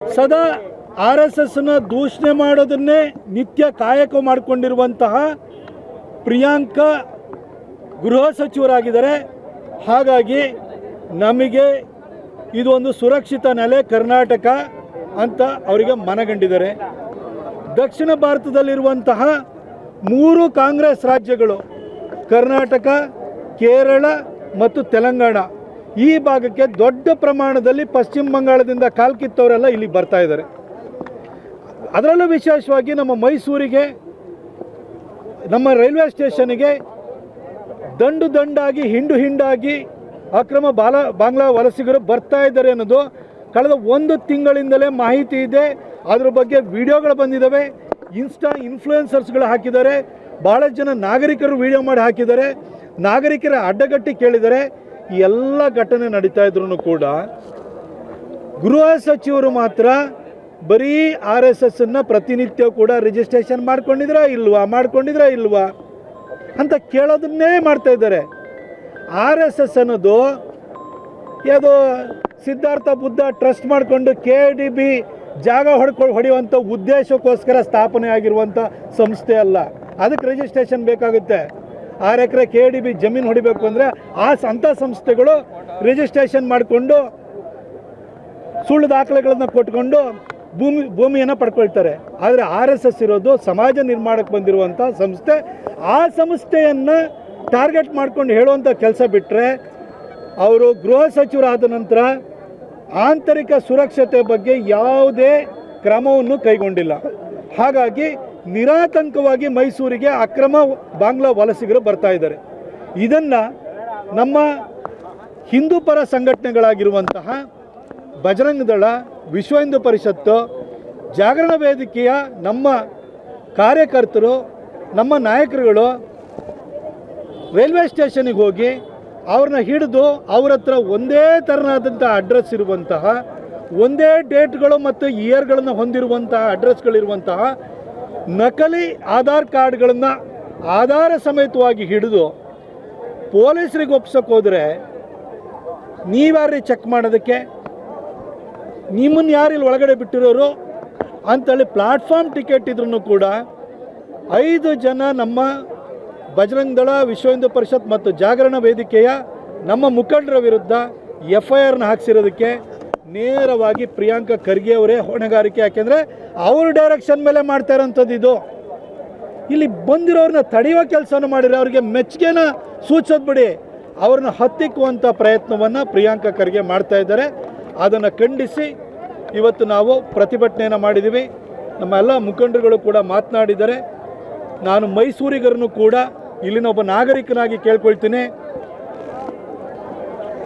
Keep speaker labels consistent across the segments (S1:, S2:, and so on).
S1: ಸದಾ RSSನ ದೂಷಣೆ ಮಾಡೋದನ್ನೇ ನಿತ್ಯ ಕಾಯಕ ಮಾಡಿಕೊಂಡಿರುವಂತಹ ಪ್ರಿಯಾಂಕಾ ಗೃಹ ಸಚಿವರಾಗಿದ್ದಾರೆ. ಹಾಗಾಗಿ ನಮಗೆ ಇದು ಒಂದು ಸುರಕ್ಷಿತ ನೆಲೆ ಕರ್ನಾಟಕ ಅಂತ ಅವರಿಗೆ ಮನಗಂಡಿದ್ದಾರೆ. ದಕ್ಷಿಣ ಭಾರತದಲ್ಲಿರುವಂತಹ 3 ಕಾಂಗ್ರೆಸ್ ರಾಜ್ಯಗಳು ಕರ್ನಾಟಕ, ಕೇರಳ ಮತ್ತು ತೆಲಂಗಾಣ ಈ ಭಾಗಕ್ಕೆ ದೊಡ್ಡ ಪ್ರಮಾಣದಲ್ಲಿ ಪಶ್ಚಿಮ ಬಂಗಾಳದಿಂದ ಕಾಲ್ಕಿತ್ತವರೆಲ್ಲ ಇಲ್ಲಿ ಬರ್ತಾ ಇದ್ದಾರೆ. ಅದರಲ್ಲೂ ವಿಶೇಷವಾಗಿ ನಮ್ಮ ಮೈಸೂರಿಗೆ, ನಮ್ಮ ರೈಲ್ವೆ ಸ್ಟೇಷನ್ಗೆ ದಂಡಾಗಿ ಹಿಂಡಾಗಿ ಅಕ್ರಮ ಬಾಂಗ್ಲಾ ವಲಸಿಗರು ಬರ್ತಾ ಇದ್ದಾರೆ ಅನ್ನೋದು ಕಳೆದ 1 ತಿಂಗಳಿಂದಲೇ ಮಾಹಿತಿ ಇದೆ. ಅದ್ರ ಬಗ್ಗೆ ವಿಡಿಯೋಗಳು ಬಂದಿದ್ದಾವೆ. ಇನ್ಫ್ಲೂಯೆನ್ಸರ್ಸ್ಗಳು ಹಾಕಿದ್ದಾರೆ. ಭಾಳಷ್ಟು ಜನ ನಾಗರಿಕರು ವಿಡಿಯೋ ಮಾಡಿ ಹಾಕಿದ್ದಾರೆ. ನಾಗರಿಕರ ಅಡ್ಡಗಟ್ಟಿ ಕೇಳಿದ್ದಾರೆ. ಈ ಎಲ್ಲ ಘಟನೆ ನಡೀತಾ ಇದ್ರೂ ಕೂಡ ಗೃಹ ಸಚಿವರು ಮಾತ್ರ ಬರೀ RSSನ ಪ್ರತಿನಿತ್ಯ ಕೂಡ ರಿಜಿಸ್ಟ್ರೇಷನ್ ಮಾಡ್ಕೊಂಡಿದ್ರಾ ಇಲ್ವಾ ಅಂತ ಕೇಳೋದನ್ನೇ ಮಾಡ್ತಾ ಇದ್ದಾರೆ. RSS ಅನ್ನೋದು ಯಾವುದೋ ಸಿದ್ಧಾರ್ಥ ಬುದ್ಧ ಟ್ರಸ್ಟ್ ಮಾಡಿಕೊಂಡು KDB ಜಾಗ ಹೊಡೆಯುವಂಥ ಉದ್ದೇಶಕ್ಕೋಸ್ಕರ ಸ್ಥಾಪನೆ ಆಗಿರುವಂಥ ಸಂಸ್ಥೆ ಅಲ್ಲ. ಅದಕ್ಕೆ ರಿಜಿಸ್ಟ್ರೇಷನ್ ಬೇಕಾಗುತ್ತೆ. 6 ಎಕರೆ KDB ಜಮೀನು ಹೊಡಿಬೇಕು ಅಂದರೆ ಅಂಥ ಸಂಸ್ಥೆಗಳು ರಿಜಿಸ್ಟ್ರೇಷನ್ ಮಾಡಿಕೊಂಡು ಸುಳ್ಳು ದಾಖಲೆಗಳನ್ನು ಕೊಟ್ಕೊಂಡು ಭೂಮಿಯನ್ನು ಪಡ್ಕೊಳ್ತಾರೆ. ಆದರೆ RSS ಇರೋದು ಸಮಾಜ ನಿರ್ಮಾಣಕ್ಕೆ ಬಂದಿರುವಂಥ ಸಂಸ್ಥೆ. ಆ ಸಂಸ್ಥೆಯನ್ನು ಟಾರ್ಗೆಟ್ ಮಾಡ್ಕೊಂಡು ಹೇಳುವಂಥ ಕೆಲಸ ಬಿಟ್ಟರೆ ಅವರು ಗೃಹ ಸಚಿವರಾದ ನಂತರ ಆಂತರಿಕ ಸುರಕ್ಷತೆ ಬಗ್ಗೆ ಯಾವುದೇ ಕ್ರಮವನ್ನು ಕೈಗೊಂಡಿಲ್ಲ. ಹಾಗಾಗಿ ನಿರಾತಂಕವಾಗಿ ಮೈಸೂರಿಗೆ ಅಕ್ರಮ ಬಾಂಗ್ಲಾ ವಲಸಿಗರು ಬರ್ತಾ ಇದ್ದಾರೆ. ಇದನ್ನು ನಮ್ಮ ಹಿಂದೂ ಪರ ಸಂಘಟನೆಗಳಾಗಿರುವಂತಹ ಬಜರಂಗ ದಳ, ವಿಶ್ವ ಹಿಂದೂ ಪರಿಷತ್ತು, ಜಾಗರಣ ವೇದಿಕೆಯ ನಮ್ಮ ಕಾರ್ಯಕರ್ತರು, ನಮ್ಮ ನಾಯಕರುಗಳು ರೈಲ್ವೆ ಸ್ಟೇಷನಿಗೆ ಹೋಗಿ ಅವ್ರನ್ನ ಹಿಡಿದು ಅವ್ರ ಹತ್ರ ಒಂದೇ ಥರನಾದಂಥ ಅಡ್ರೆಸ್ ಇರುವಂತಹ, ಒಂದೇ ಡೇಟ್ಗಳು ಮತ್ತು ಇಯರ್ಗಳನ್ನು ಹೊಂದಿರುವಂತಹ ಅಡ್ರೆಸ್ಗಳಿರುವಂತಹ ನಕಲಿ ಆಧಾರ್ ಕಾರ್ಡ್ಗಳನ್ನು ಆಧಾರ ಸಮೇತವಾಗಿ ಹಿಡಿದು ಪೊಲೀಸರಿಗೆ ಒಪ್ಸೋಕೆ ಹೋದರೆ ನೀವ್ಯಾರೀ ಚೆಕ್ ಮಾಡೋದಕ್ಕೆ? ನಿಮ್ಮನ್ನು ಯಾರಿಲ್ಲಿ ಒಳಗಡೆ ಬಿಟ್ಟಿರೋರು ಅಂತೇಳಿ ಪ್ಲಾಟ್ಫಾರ್ಮ್ ಟಿಕೆಟ್ ಇದ್ರೂ ಕೂಡ 5 ಜನ ನಮ್ಮ ಬಜರಂಗ ದಳ, ವಿಶ್ವ ಹಿಂದೂ ಪರಿಷತ್ ಮತ್ತು ಜಾಗರಣ ವೇದಿಕೆಯ ನಮ್ಮ ಮುಖಂಡರ ವಿರುದ್ಧ FIRನ ಹಾಕ್ಸಿರೋದಕ್ಕೆ ನೇರವಾಗಿ ಪ್ರಿಯಾಂಕಾ ಖರ್ಗೆ ಅವರೇ ಹೊಣೆಗಾರಿಕೆ. ಯಾಕೆಂದರೆ ಅವ್ರ ಡೈರೆಕ್ಷನ್ ಮೇಲೆ ಮಾಡ್ತಾ ಇರೋಂಥದ್ದು ಇದು. ಇಲ್ಲಿ ಬಂದಿರೋರನ್ನ ತಡೆಯುವ ಕೆಲಸವನ್ನು ಮಾಡಿದರೆ ಅವ್ರಿಗೆ ಮೆಚ್ಚುಗೆನ ಸೂಚಿಸೋದು ಬಿಡಿ, ಅವ್ರನ್ನ ಹತ್ತಿಕ್ಕುವಂಥ ಪ್ರಯತ್ನವನ್ನು ಪ್ರಿಯಾಂಕಾ ಖರ್ಗೆ ಮಾಡ್ತಾ ಇದ್ದಾರೆ. ಅದನ್ನು ಖಂಡಿಸಿ ಇವತ್ತು ನಾವು ಪ್ರತಿಭಟನೆಯನ್ನು ಮಾಡಿದ್ದೀವಿ. ನಮ್ಮ ಎಲ್ಲ ಮುಖಂಡರುಗಳು ಕೂಡ ಮಾತನಾಡಿದ್ದಾರೆ. ನಾನು ಮೈಸೂರಿಗರನ್ನು ಕೂಡ ಇಲ್ಲಿನ ಒಬ್ಬ ನಾಗರಿಕನಾಗಿ ಕೇಳ್ಕೊಳ್ತೀನಿ,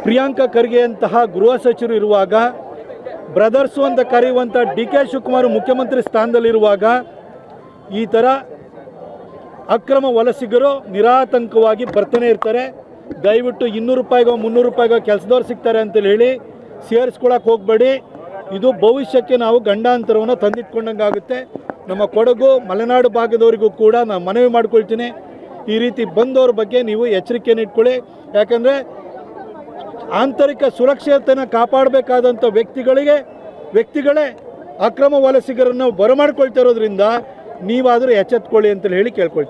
S1: ಪ್ರಿಯಾಂಕಾ ಖರ್ಗೆ ಅಂತಹ ಗೃಹ ಸಚಿವರು ಇರುವಾಗ, ಬ್ರದರ್ಸು ಅಂತ ಕರೆಯುವಂಥ DK ಶಿವಕುಮಾರ್ ಮುಖ್ಯಮಂತ್ರಿ ಸ್ಥಾನದಲ್ಲಿರುವಾಗ ಈ ಥರ ಅಕ್ರಮ ವಲಸಿಗರು ನಿರಾತಂಕವಾಗಿ ಬರ್ತಾನೆ ಇರ್ತಾರೆ. ದಯವಿಟ್ಟು 200 ರೂಪಾಯಿಗೋ 300 ರೂಪಾಯಿಗೋ ಕೆಲಸದವ್ರು ಸಿಗ್ತಾರೆ ಅಂತೇಳಿ ಹೇಳಿ ಸೇರಿಸ್ಕೊಳಕ್ಕೆ ಹೋಗಬೇಡಿ. ಇದು ಭವಿಷ್ಯಕ್ಕೆ ನಾವು ಗಂಡಾಂತರವನ್ನು ತಂದಿಟ್ಕೊಂಡಂಗೆ ಆಗುತ್ತೆ. ನಮ್ಮ ಕೊಡಗು, ಮಲೆನಾಡು ಭಾಗದವರಿಗೂ ಕೂಡ ನಾನು ಮನವಿ ಮಾಡ್ಕೊಳ್ತೀನಿ, ಈ ರೀತಿ ಬಂದವ್ರ ಬಗ್ಗೆ ನೀವು ಎಚ್ಚರಿಕೆಯನ್ನು ಇಟ್ಕೊಳ್ಳಿ. ಯಾಕಂದರೆ ಆಂತರಿಕ ಸುರಕ್ಷತೆಯನ್ನು ಕಾಪಾಡಬೇಕಾದಂಥ ವ್ಯಕ್ತಿಗಳೇ ಅಕ್ರಮ ವಲಸಿಗರನ್ನು ಬರಮಾಡ್ಕೊಳ್ತಾ ಇರೋದ್ರಿಂದ ನೀವಾದರೂ ಎಚ್ಚೆತ್ಕೊಳ್ಳಿ ಅಂತೇಳಿ ಹೇಳಿ ಕೇಳ್ಕೊಳ್ತೀನಿ.